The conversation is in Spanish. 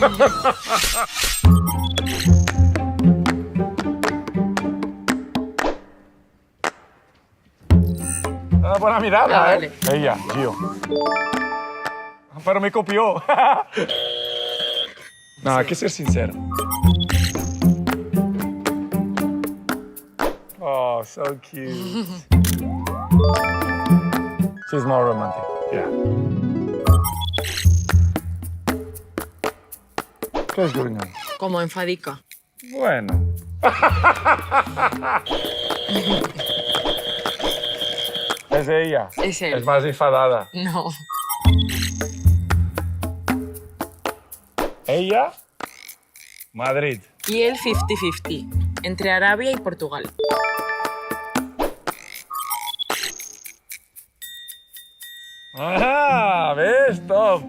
Una buena mirada, vale. Ella, Gio. Pero me copió. No, hay que ser sincero. Oh, so cute. She's more romantic. Yeah. ¿Qué es gruñón? Como enfadica. Bueno. Es ella. Es él. Es más enfadada. No. Ella, Madrid. Y el 50-50, entre Arabia y Portugal. ¡Ah! ¿Ves? Top.